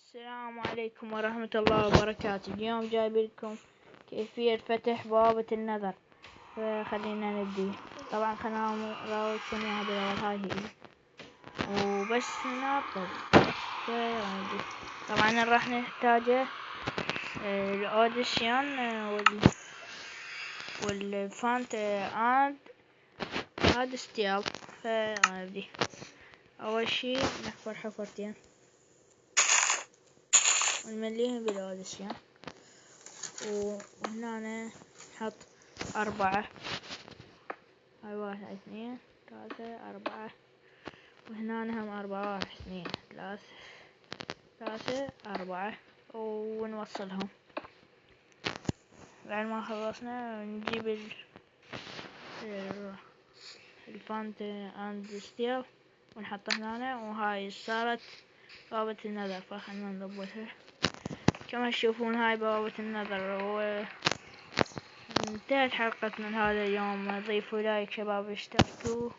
السلام عليكم ورحمة الله وبركاته. اليوم جايب لكم كيفية فتح بوابة النذر. فخلينا نبدي. طبعا خلينا نراويكم اياها بالاول. هاي هي وبس ننظف. فنبدي. طبعا راح نحتاجه الاوديسيون والفونت اند ستيل. فنبدي. اول شي نحفر حفرتين ونمليهم بالاوديسيون، وهنا نحط 4. هاي 1 2 3 4، وهنا هم 4 1 2 3 4، ونوصلهم. بعد ما خلصنا نجيب الفونت اند ستيل ونحطه هنا، وهاي صارت بوابة النذر. فخلنا نضبطها. كما تشوفون هاي بوابة النذر. انتهت حلقتنا لهذا اليوم. ضيفوا لايك شباب، اشتركوا.